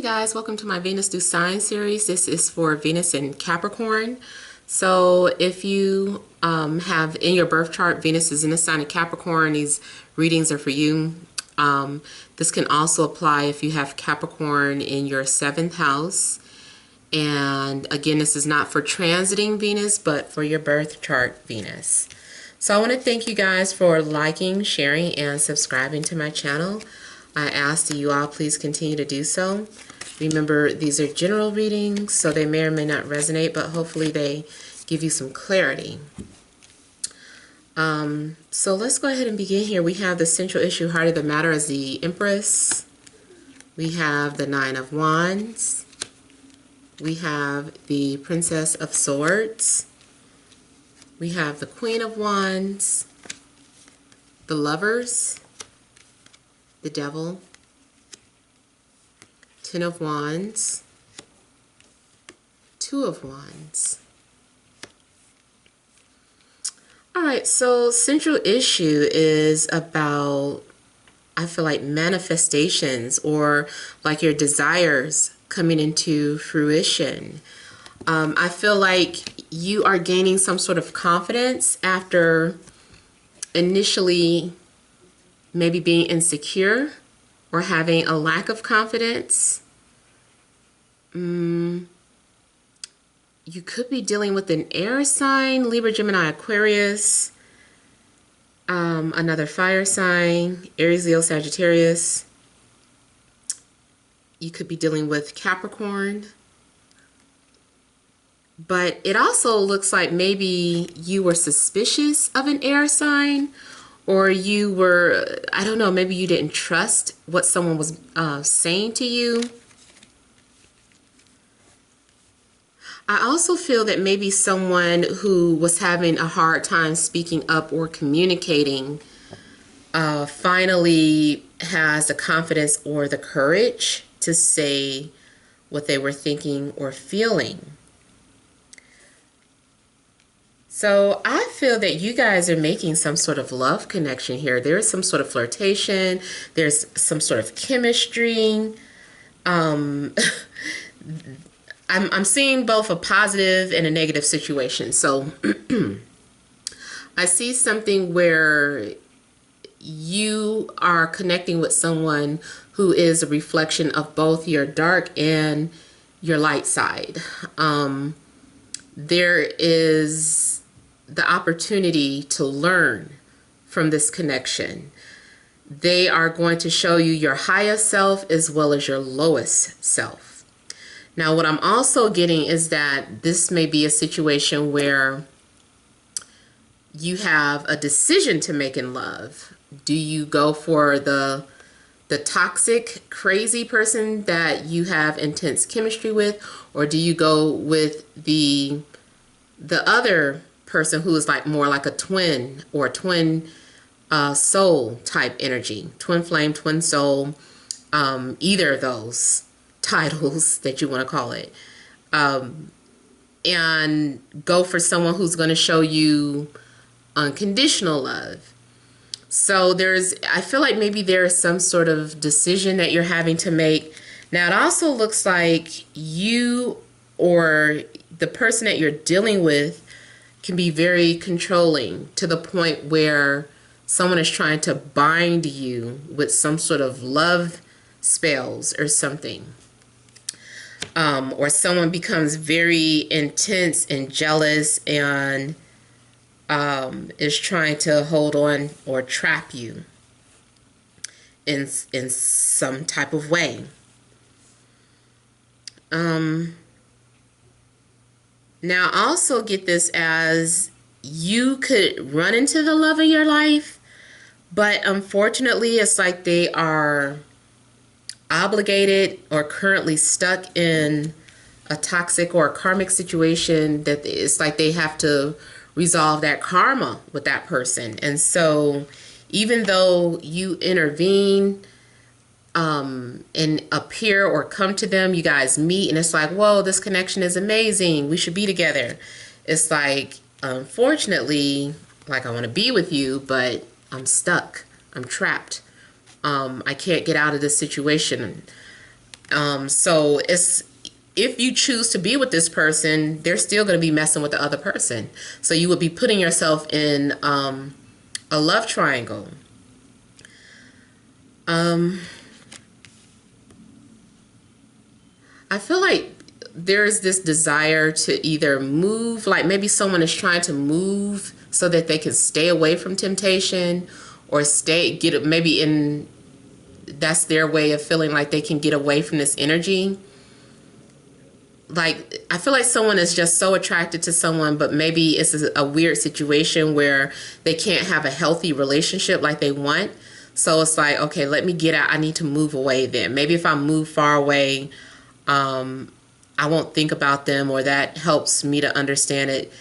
guys, welcome to my Venus through Sign series. This is for Venus in Capricorn. So if you have in your birth chart, Venus is in the sign of Capricorn, these readings are for you. This can also apply if you have Capricorn in your 7th house. And again, this is not for transiting Venus, but for your birth chart Venus. So I want to thank you guys for liking, sharing, and subscribing to my channel. I ask that you all please continue to do so. Remember, these are general readings, so they may or may not resonate, but hopefully they give you some clarity. So let's go ahead and begin here. We have the central issue, heart of the matter, as the Empress. We have the 9 of Wands. We have the Princess of Swords. We have the Queen of Wands, the Lovers, the Devil, 10 of Wands, 2 of Wands. Alright, so central issue is about, I feel like, manifestations or like your desires coming into fruition. I feel like you are gaining some sort of confidence after initially maybe being insecure or having a lack of confidence. You could be dealing with an air sign, Libra, Gemini, Aquarius, another fire sign, Aries, Leo, Sagittarius. You could be dealing with Capricorn. But it also looks like maybe you were suspicious of an air sign, or you were, I don't know, maybe you didn't trust what someone was saying to you. I also feel that maybe someone who was having a hard time speaking up or communicating finally has the confidence or the courage to say what they were thinking or feeling. So I feel that you guys are making some sort of love connection here. There is some sort of flirtation. There's some sort of chemistry. I'm seeing both a positive and a negative situation. So I see something where you are connecting with someone who is a reflection of both your dark and your light side. There is the opportunity to learn from this connection. They are going to show you your highest self as well as your lowest self. Now, what I'm also getting is that this may be a situation where you have a decision to make in love. Do you go for the toxic, crazy person that you have intense chemistry with, or do you go with the other person who is like more like a twin or twin soul type energy, twin flame, twin soul, either of those titles that you want to call it, and go for someone who's going to show you unconditional love. So I feel like maybe there's some sort of decision that you're having to make. Now, it also looks like you or the person that you're dealing with can be very controlling to the point where someone is trying to bind you with some sort of love spells or something. Or someone becomes very intense and jealous and is trying to hold on or trap you in some type of way. Now, also get this as you could run into the love of your life, but unfortunately, it's like they are obligated or currently stuck in a toxic or a karmic situation that it's like they have to resolve that karma with that person. And so even though you intervene and appear or come to them, you guys meet and it's like, whoa, this connection is amazing, we should be together. It's like, unfortunately, like, I want to be with you, but I'm stuck, I'm trapped, I can't get out of this situation. So it's, if you choose to be with this person, they're still going to be messing with the other person. So you would be putting yourself in a love triangle. I feel like there's this desire to either move, like maybe someone is trying to move so that they can stay away from temptation, or get maybe in, that's their way of feeling like they can get away from this energy. Like, I feel like someone is just so attracted to someone, but maybe it's a weird situation where they can't have a healthy relationship like they want. So it's like, okay, let me get out. I need to move away then. Maybe if I move far away, I won't think about them, or that helps me to understand it.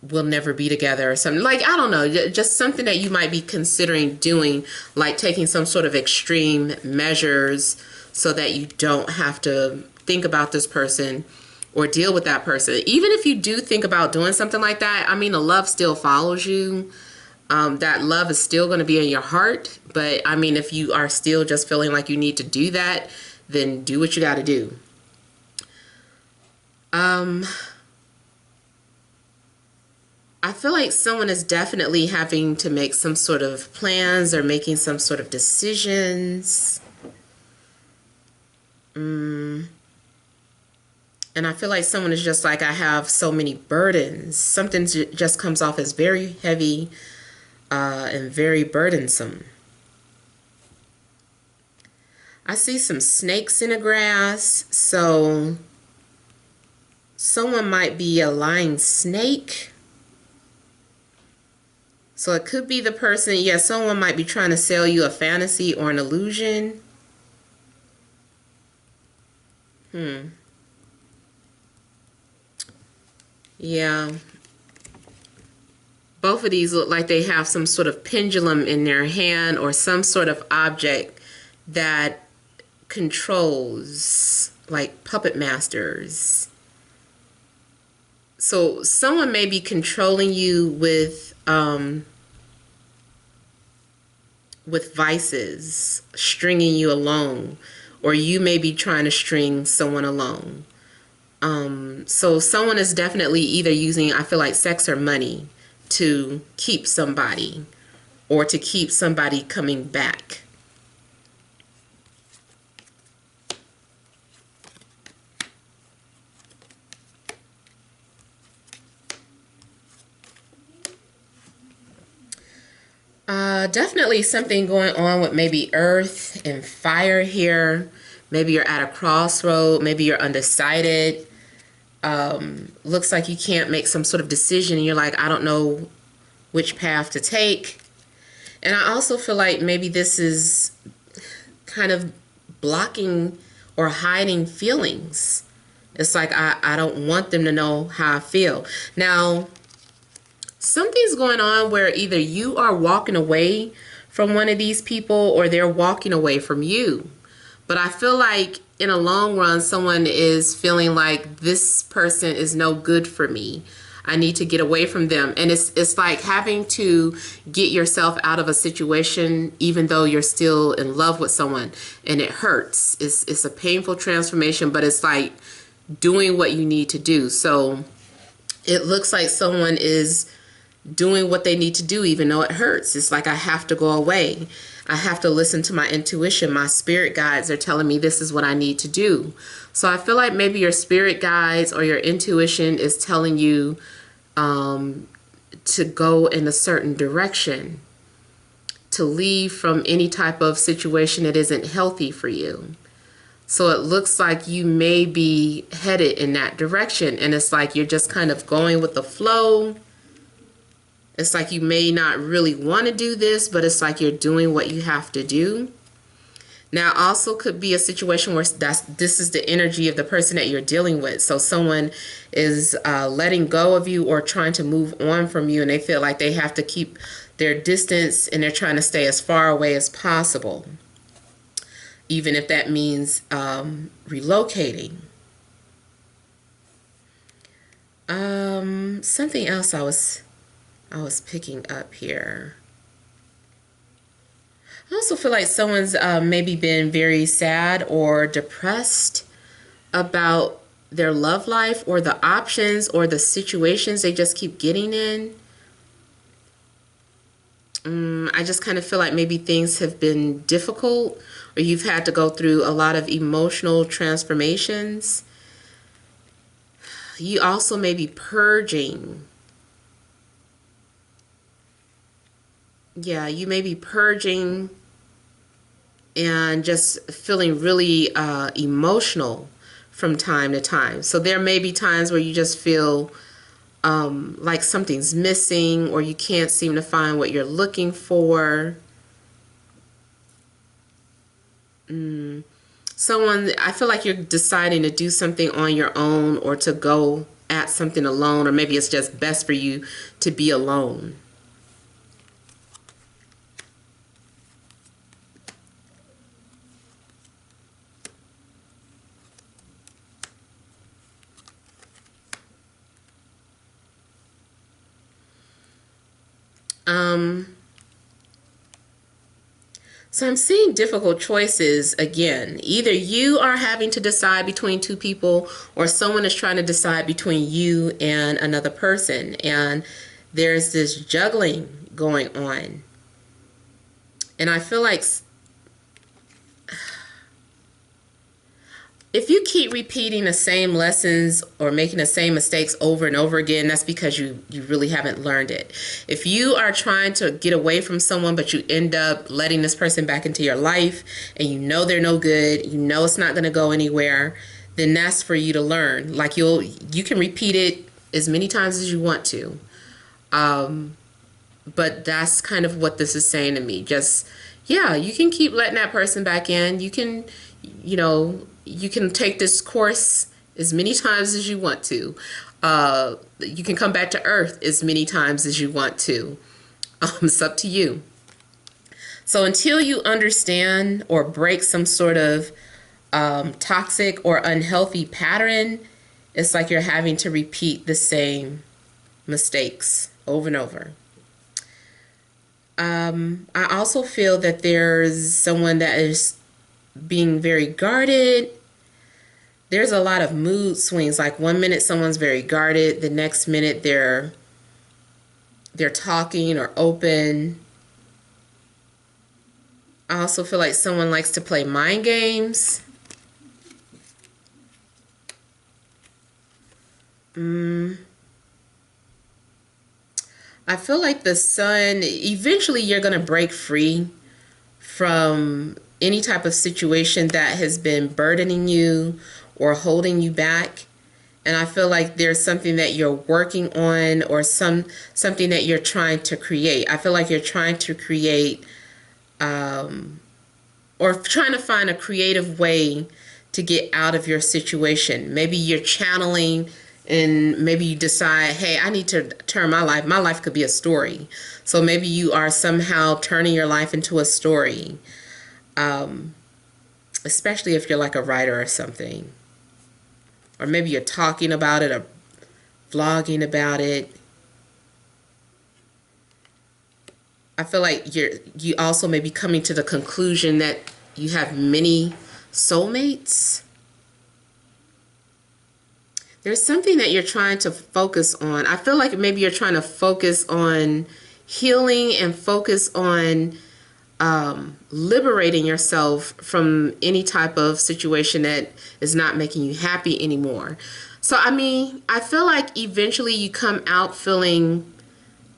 We'll never be together or something. Like, I don't know, just something that you might be considering doing, like taking some sort of extreme measures so that you don't have to think about this person or deal with that person. Even if you do think about doing something like that, I mean, the love still follows you. That love is still going to be in your heart. But I mean, if you are still just feeling like you need to do that, then do what you got to do. I feel like someone is definitely having to make some sort of plans or making some sort of decisions. And I feel like someone is just like, I have so many burdens. Something just comes off as very heavy and very burdensome. I see some snakes in the grass. So someone might be a lying snake. So it could be the person, yeah, someone might be trying to sell you a fantasy or an illusion. Yeah. Both of these look like they have some sort of pendulum in their hand, or some sort of object that controls, like puppet masters. So someone may be controlling you with vices, stringing you along, or you may be trying to string someone along. So someone is definitely either using, I feel like, sex or money to keep somebody, or to keep somebody coming back. Definitely something going on with maybe earth and fire here. Maybe you're at a crossroad. Maybe you're undecided. Looks like you can't make some sort of decision. And you're like, I don't know which path to take. And I also feel like maybe this is kind of blocking or hiding feelings. It's like, I don't want them to know how I feel. Now, something's going on where either you are walking away from one of these people, or they're walking away from you. But I feel like in a long run, someone is feeling like this person is no good for me. I need to get away from them. And it's like having to get yourself out of a situation even though you're still in love with someone, and it hurts. It's a painful transformation, but it's like doing what you need to do. So it looks like someone is doing what they need to do even though it hurts. It's like, I have to go away. I have to listen to my intuition. My spirit guides are telling me this is what I need to do. So I feel like maybe your spirit guides or your intuition is telling you to go in a certain direction, to leave from any type of situation that isn't healthy for you. So it looks like you may be headed in that direction, and it's like you're just kind of going with the flow. It's like you may not really want to do this, but it's like you're doing what you have to do. Now, also could be a situation where this is the energy of the person that you're dealing with. So someone is letting go of you or trying to move on from you, and they feel like they have to keep their distance, and they're trying to stay as far away as possible, even if that means relocating. Something else I was picking up here. I also feel like someone's maybe been very sad or depressed about their love life or the options or the situations they just keep getting in. I just kind of feel like maybe things have been difficult or you've had to go through a lot of emotional transformations. You also may be purging. Yeah, you may be purging and just feeling really emotional from time to time. So there may be times where you just feel like something's missing or you can't seem to find what you're looking for. Someone, I feel like you're deciding to do something on your own or to go at something alone, or maybe it's just best for you to be alone. So I'm seeing difficult choices again. Either you are having to decide between two people or someone is trying to decide between you and another person. And there's this juggling going on. And I feel like if you keep repeating the same lessons or making the same mistakes over and over again, that's because you really haven't learned it. If you are trying to get away from someone, but you end up letting this person back into your life and you know they're no good, you know it's not going to go anywhere, then that's for you to learn. Like you can repeat it as many times as you want to. But that's kind of what this is saying to me. Just, yeah, you can keep letting that person back in. You can, you can take this course as many times as you want to. You can come back to earth as many times as you want to. It's up to you. So until you understand or break some sort of toxic or unhealthy pattern, it's like you're having to repeat the same mistakes over and over. I also feel that there's someone that is being very guarded. There's a lot of mood swings. Like one minute someone's very guarded, the next minute they're talking or open. I also feel like someone likes to play mind games. I feel like the sun, eventually you're going to break free from any type of situation that has been burdening you or holding you back. And I feel like there's something that you're working on or something that you're trying to create. I feel like you're trying to create or trying to find a creative way to get out of your situation. Maybe you're channeling and maybe you decide, hey, I need to turn my life could be a story. So maybe you are somehow turning your life into a story, especially if you're like a writer or something. Or maybe you're talking about it or vlogging about it. I feel like you also may be coming to the conclusion that you have many soulmates. There's something that you're trying to focus on. I feel like maybe you're trying to focus on healing and focus on liberating yourself from any type of situation that is not making you happy anymore. So, I mean, I feel like eventually you come out feeling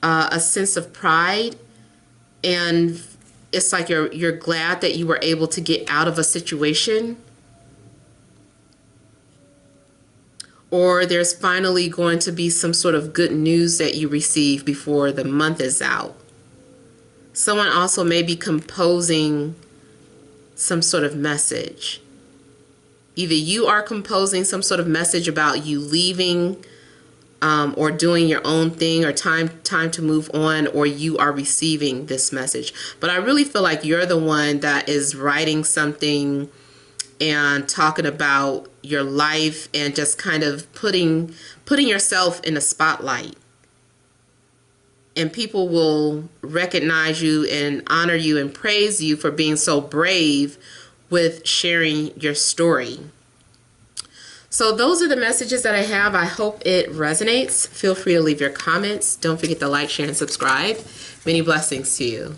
a sense of pride, and it's like you're glad that you were able to get out of a situation. Or there's finally going to be some sort of good news that you receive before the month is out. Someone also may be composing some sort of message. Either you are composing some sort of message about you leaving or doing your own thing or time to move on, or you are receiving this message. But I really feel like you're the one that is writing something and talking about your life and just kind of putting yourself in a spotlight. and people will recognize you and honor you and praise you for being so brave with sharing your story. So those are the messages that I have. I hope it resonates. Feel free to leave your comments. Don't forget to like, share, and subscribe. Many blessings to you.